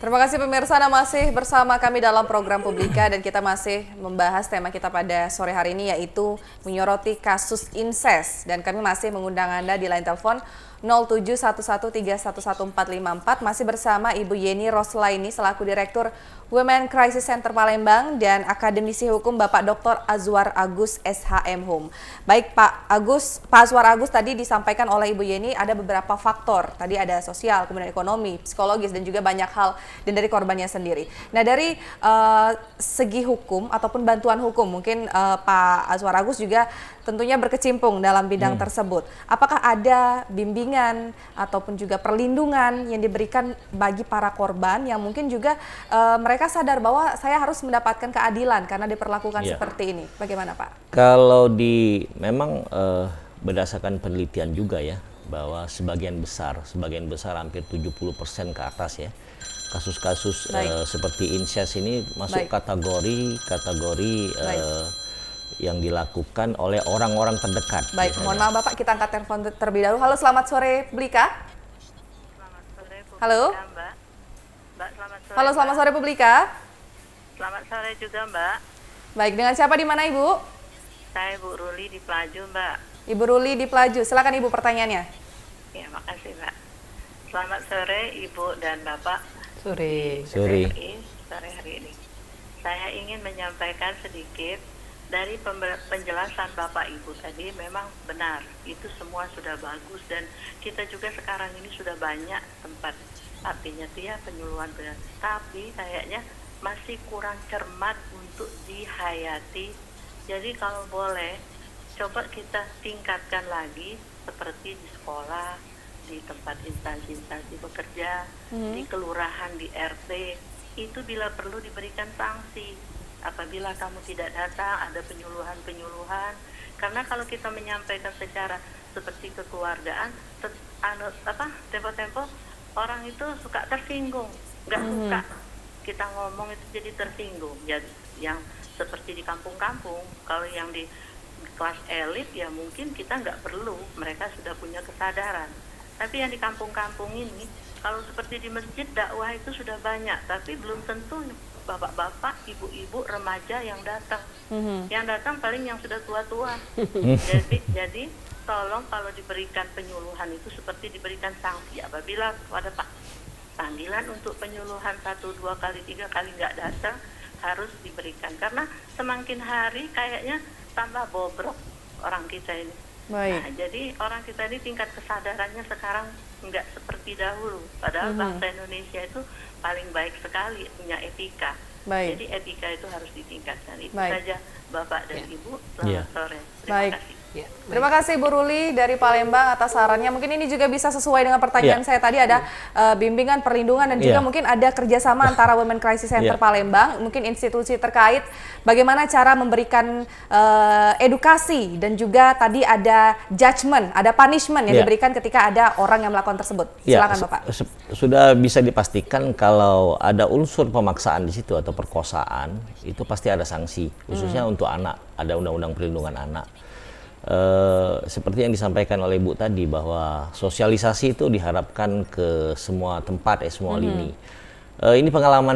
Terima kasih pemirsa, Anda masih bersama kami dalam program Publika dan kita masih membahas tema kita pada sore hari ini yaitu menyoroti kasus incest dan kami masih mengundang Anda di line telepon 07113114454 masih bersama Ibu Yeni Roslaini selaku Direktur Women Crisis Center Palembang dan akademisi hukum Bapak Dr. Azwar Agus SHM Hum. Baik Pak Azwar Agus tadi disampaikan oleh Ibu Yeni ada beberapa faktor, tadi ada sosial, kemudian ekonomi, psikologis dan juga banyak hal dan dari korbannya sendiri. Nah dari segi hukum ataupun bantuan hukum mungkin Pak Azwar Agus juga tentunya berkecimpung dalam bidang tersebut. Apakah ada bimbingan ataupun juga perlindungan yang diberikan bagi para korban yang mungkin juga mereka sadar bahwa saya harus mendapatkan keadilan karena diperlakukan seperti ini. Bagaimana Pak? Kalau memang berdasarkan penelitian juga ya bahwa sebagian besar hampir 70% ke atas ya kasus-kasus seperti incest ini masuk kategori yang dilakukan oleh orang-orang terdekat. Baik, mohon maaf Bapak, kita angkat telepon terlebih dahulu. Halo, selamat sore Publika. Selamat sore Publika, halo. Mbak. Mbak, selamat sore. Halo, selamat sore Publika. Selamat sore juga Mbak. Baik, dengan siapa di mana Ibu? Saya Bu Ruli di Pelaju Mbak. Ibu Ruli di Pelaju, silakan Ibu pertanyaannya. Ya, makasih Mbak. Selamat sore Ibu dan Bapak. Sore. Sore hari ini. Saya ingin menyampaikan sedikit dari penjelasan Bapak Ibu tadi memang benar, itu semua sudah bagus dan kita juga sekarang ini sudah banyak tempat artinya dia penyuluhan benar. Tapi kayaknya masih kurang cermat untuk dihayati. Jadi kalau boleh coba kita tingkatkan lagi seperti di sekolah, di tempat instansi-instansi bekerja, di kelurahan, di RT, itu bila perlu diberikan sanksi. Apabila kamu tidak datang, ada penyuluhan-penyuluhan. Karena kalau kita menyampaikan secara seperti kekeluargaan, tempo-tempo orang itu suka tersinggung, nggak suka kita ngomong itu jadi tersinggung. Jadi yang seperti di kampung-kampung, kalau yang di kelas elit ya mungkin kita nggak perlu, mereka sudah punya kesadaran. Tapi yang di kampung-kampung ini, kalau seperti di masjid dakwah itu sudah banyak, tapi belum tentu bapak-bapak, ibu-ibu, remaja yang datang. Yang datang paling yang sudah tua-tua. Jadi tolong kalau diberikan penyuluhan itu seperti diberikan sanksi. Apabila pada panggilan untuk penyuluhan 1, 2 kali, 3 kali nggak datang, harus diberikan. Karena semakin hari kayaknya tambah bobrok orang kita ini. Baik. Nah, jadi orang kita ini tingkat kesadarannya sekarang nggak seperti dahulu. Padahal bangsa Indonesia itu paling baik sekali, punya etika. Baik. Jadi etika itu harus ditingkatkan. Itu Baik. saja Bapak dan Ibu. Selamat sore. Terima Baik. kasih. Terima kasih Bu Ruli dari Palembang atas sarannya. Mungkin ini juga bisa sesuai dengan pertanyaan saya tadi, ada bimbingan, perlindungan dan juga mungkin ada kerjasama antara Women Crisis Center Palembang, mungkin institusi terkait bagaimana cara memberikan edukasi dan juga tadi ada judgment, ada punishment yang diberikan ketika ada orang yang melakukan tersebut. Silakan Bapak. Sudah bisa dipastikan kalau ada unsur pemaksaan di situ atau perkosaan itu pasti ada sanksi, khususnya untuk anak, ada undang-undang perlindungan anak. Seperti yang disampaikan oleh Ibu tadi bahwa sosialisasi itu diharapkan ke semua tempat, semua lini. Ini pengalaman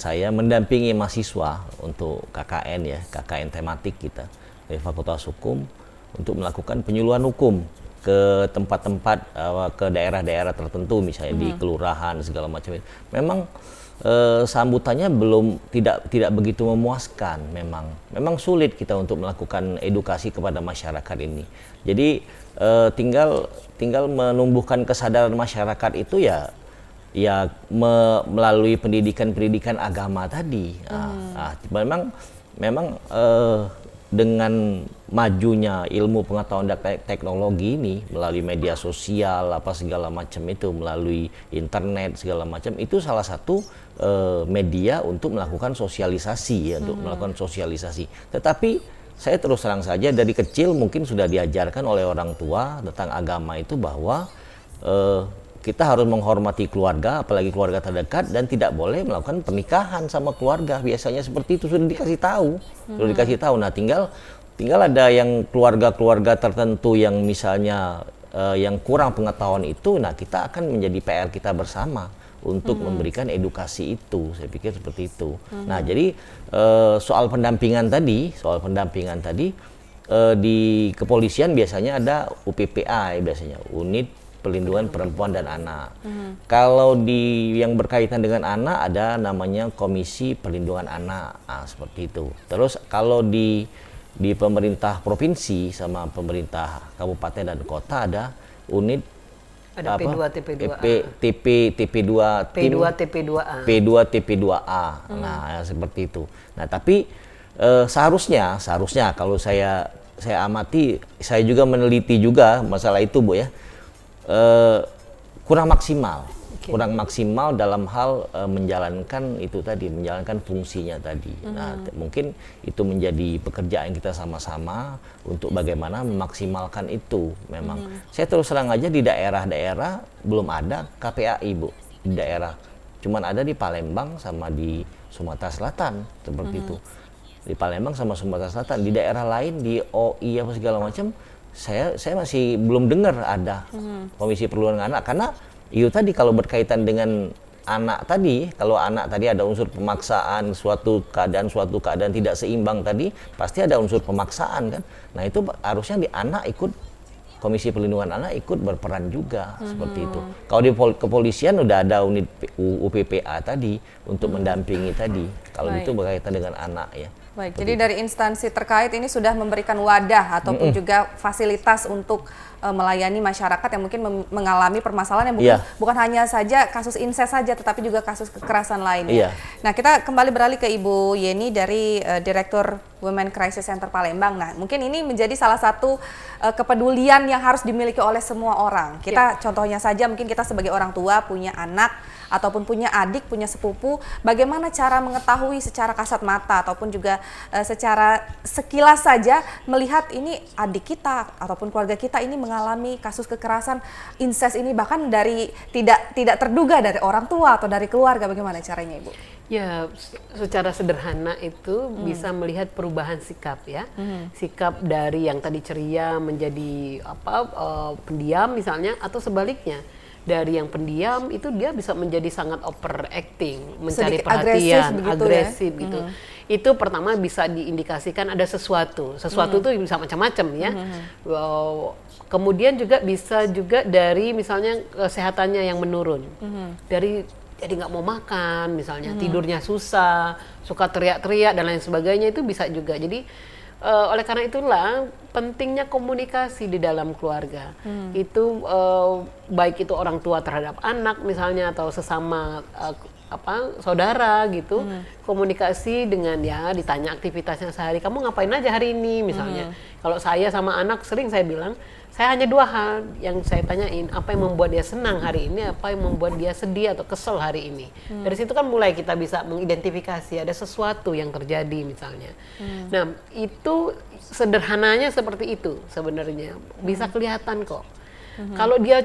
saya mendampingi mahasiswa untuk KKN ya, KKN tematik kita dari Fakultas Hukum untuk melakukan penyuluhan hukum ke tempat-tempat, ke daerah-daerah tertentu misalnya di kelurahan segala macam. Memang sambutannya tidak begitu memuaskan. Memang sulit kita untuk melakukan edukasi kepada masyarakat ini. Jadi tinggal menumbuhkan kesadaran masyarakat itu ya melalui pendidikan agama tadi. Memang dengan majunya ilmu pengetahuan dan teknologi ini melalui media sosial segala macam itu, melalui internet segala macam itu salah satu media untuk melakukan sosialisasi untuk melakukan sosialisasi. Tetapi saya terus terang saja dari kecil mungkin sudah diajarkan oleh orang tua tentang agama itu bahwa kita harus menghormati keluarga, apalagi keluarga terdekat, dan tidak boleh melakukan pernikahan sama keluarga. Biasanya seperti itu sudah dikasih tahu, Nah, tinggal ada yang keluarga-keluarga tertentu yang misalnya yang kurang pengetahuan itu, nah kita akan menjadi PR kita bersama untuk memberikan edukasi itu. Saya pikir seperti itu. Nah, jadi soal pendampingan tadi di kepolisian biasanya ada UPPA biasanya, Unit Perlindungan Perempuan dan Anak. Kalau di yang berkaitan dengan anak ada namanya Komisi Perlindungan Anak, seperti itu. Terus kalau di pemerintah provinsi sama pemerintah kabupaten dan kota ada unit Ada P2, TP2A. TP2, P2, TP2A. P2, TP2A. Nah, seperti itu. Nah, tapi seharusnya kalau saya amati, saya juga meneliti juga masalah itu, Bu ya. Kurang maksimal dalam hal menjalankan itu tadi, menjalankan fungsinya tadi. Nah, mungkin itu menjadi pekerjaan kita sama-sama untuk bagaimana memaksimalkan itu. Memang saya terus terang aja di daerah-daerah belum ada KPAI, Bu, di daerah. Cuman ada di Palembang sama di Sumatera Selatan seperti itu. Di Palembang sama Sumatera Selatan, di daerah lain di OI apa segala macam saya masih belum dengar ada Komisi Perlindungan Anak, karena itu tadi kalau berkaitan dengan anak tadi, kalau anak tadi ada unsur pemaksaan, suatu keadaan tidak seimbang tadi, pasti ada unsur pemaksaan kan. Nah, itu harusnya di anak ikut, Komisi Perlindungan Anak ikut berperan juga seperti itu. Kalau di kepolisian udah ada unit UPPA tadi untuk mendampingi tadi. Kalau itu berkaitan dengan anak ya. Baik, jadi dari instansi terkait ini sudah memberikan wadah ataupun juga fasilitas untuk melayani masyarakat yang mungkin mengalami permasalahan yang bukan hanya saja kasus incest saja, tetapi juga kasus kekerasan lainnya. Nah, kita kembali beralih ke Ibu Yeni dari Direktur Women Crisis Center Palembang. Nah, mungkin ini menjadi salah satu kepedulian yang harus dimiliki oleh semua orang. Kita contohnya saja, mungkin kita sebagai orang tua punya anak ataupun punya adik, punya sepupu, bagaimana cara mengetahui secara kasat mata ataupun juga secara sekilas saja melihat ini adik kita ataupun keluarga kita ini mengalami kasus kekerasan incest ini, bahkan dari tidak terduga dari orang tua atau dari keluarga. Bagaimana caranya, Ibu? Ya, secara sederhana itu bisa melihat perubahan sikap ya. Sikap dari yang tadi ceria menjadi pendiam misalnya, atau sebaliknya. Dari yang pendiam itu dia bisa menjadi sangat overacting, mencari sedikit perhatian, agresif ya? gitu. Itu pertama bisa diindikasikan ada sesuatu itu bisa macam-macam ya. Kemudian juga bisa juga dari misalnya kesehatannya yang menurun, dari jadi nggak mau makan misalnya, tidurnya susah, suka teriak-teriak dan lain sebagainya, itu bisa juga. Jadi oleh karena itulah pentingnya komunikasi di dalam keluarga. Itu baik itu orang tua terhadap anak misalnya, atau sesama saudara gitu. Komunikasi dengan ditanya aktivitasnya sehari, kamu ngapain aja hari ini misalnya. Kalau saya sama anak sering saya bilang, saya hanya 2 hal yang saya tanyain, apa yang membuat dia senang hari ini, apa yang membuat dia sedih atau kesel hari ini. Dari situ kan mulai kita bisa mengidentifikasi ada sesuatu yang terjadi misalnya. Nah, itu sederhananya seperti itu sebenarnya, bisa kelihatan kok. Kalau dia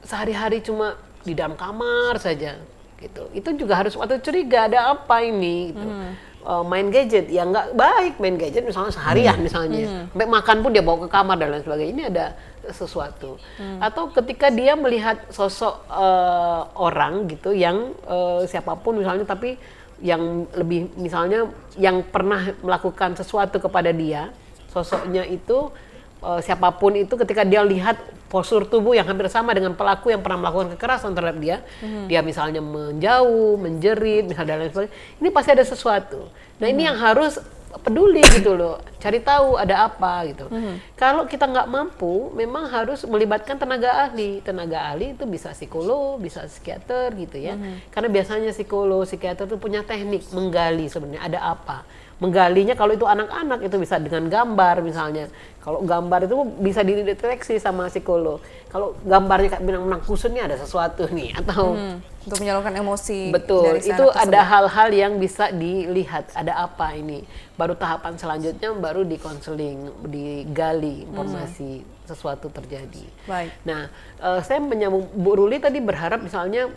sehari-hari cuma di dalam kamar saja gitu, itu juga harus waktu curiga ada apa ini gitu. Main gadget, ya nggak baik main gadget misalnya seharian misalnya, sampai makan pun dia bawa ke kamar dan lain sebagainya, ini ada sesuatu. Atau ketika dia melihat sosok orang gitu yang siapapun misalnya, tapi yang lebih misalnya yang pernah melakukan sesuatu kepada dia, sosoknya itu siapapun itu, ketika dia lihat postur tubuh yang hampir sama dengan pelaku yang pernah melakukan kekerasan terhadap dia, dia misalnya menjauh, menjerit, misalnya dan lain sebagainya, ini pasti ada sesuatu. Nah, ini yang harus peduli gitu loh, cari tahu ada apa gitu. Kalau kita nggak mampu, memang harus melibatkan tenaga ahli. Tenaga ahli itu bisa psikolog, bisa psikiater gitu ya. Karena biasanya psikolog, psikiater itu punya teknik menggali sebenarnya ada apa. Menggalinya kalau itu anak-anak itu bisa dengan gambar misalnya. Kalau gambar itu bisa dideteksi sama psikolog. Kalau gambarnya kayak benang-benang kusutnya ada sesuatu nih, atau untuk menyalurkan emosi. Betul, dari si itu anak ada tersebut. hal-hal yang bisa dilihat ada apa ini. Baru tahapan selanjutnya baru di konseling, digali informasi sesuatu terjadi. Baik. Nah, saya menyambung Bu Ruli tadi, berharap misalnya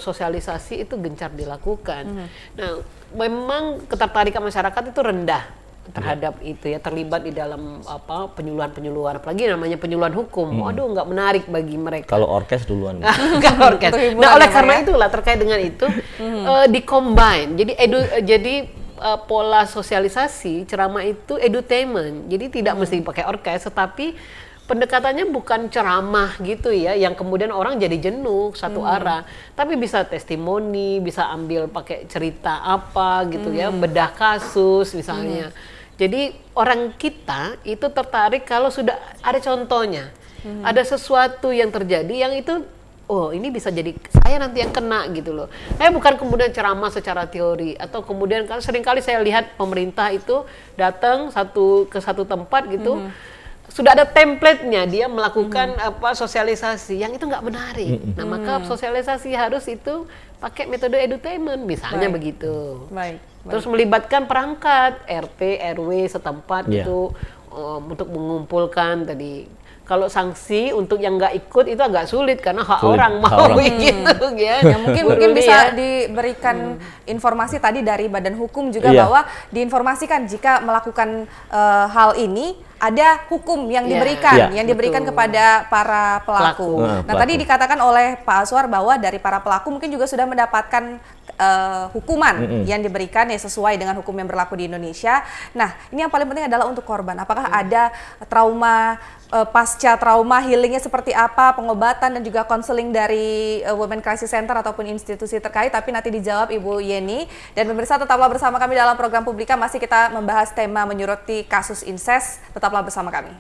sosialisasi itu gencar dilakukan. Nah, memang ketertarikan masyarakat itu rendah terhadap itu ya, terlibat di dalam apa penyuluhan-penyuluhan, apalagi namanya penyuluhan hukum. Waduh, nggak menarik bagi mereka. Kalau orkes duluan. Kalau orkes. Untuk hiburan Nah, oleh ya, Pak, karena ya? itulah terkait dengan itu di-combine. Jadi pola sosialisasi ceramah itu edutainment. Jadi tidak mesti pakai orkes, tetapi pendekatannya bukan ceramah gitu ya, yang kemudian orang jadi jenuh satu arah, tapi bisa testimoni, bisa ambil pakai cerita apa gitu ya, bedah kasus misalnya. Jadi orang kita itu tertarik kalau sudah ada contohnya, ada sesuatu yang terjadi yang itu, oh ini bisa jadi saya nanti yang kena gitu loh. Saya bukan kemudian ceramah secara teori, atau kemudian kan seringkali saya lihat pemerintah itu datang ke satu tempat gitu. Sudah ada template-nya, dia melakukan apa sosialisasi yang itu nggak menarik. Nah, maka sosialisasi harus itu pakai metode edutainment, misalnya begitu. Baik. Terus melibatkan perangkat RT, RW setempat Iya. itu untuk mengumpulkan tadi. Kalau sanksi untuk yang nggak ikut itu agak sulit karena hak Sulit, orang hak mau orang. gitu ya. Ya, mungkin bisa Ya. diberikan informasi tadi dari Badan Hukum juga Iya. bahwa diinformasikan jika melakukan hal ini ada hukum yang Iya. diberikan, Iya. yang diberikan Betul. kepada para pelaku. Pelaku. Nah, Pelaku. tadi dikatakan oleh Pak Azwar bahwa dari para pelaku mungkin juga sudah mendapatkan hukuman yang diberikan ya sesuai dengan hukum yang berlaku di Indonesia. Nah, ini yang paling penting adalah untuk korban. Apakah ada trauma, pasca trauma, healingnya seperti apa, pengobatan dan juga konseling dari Women Crisis Center ataupun institusi terkait, tapi nanti dijawab Ibu Yeni. Dan pemirsa, tetaplah bersama kami dalam program Publika, masih kita membahas tema menyoroti kasus incest. Tetaplah bersama kami.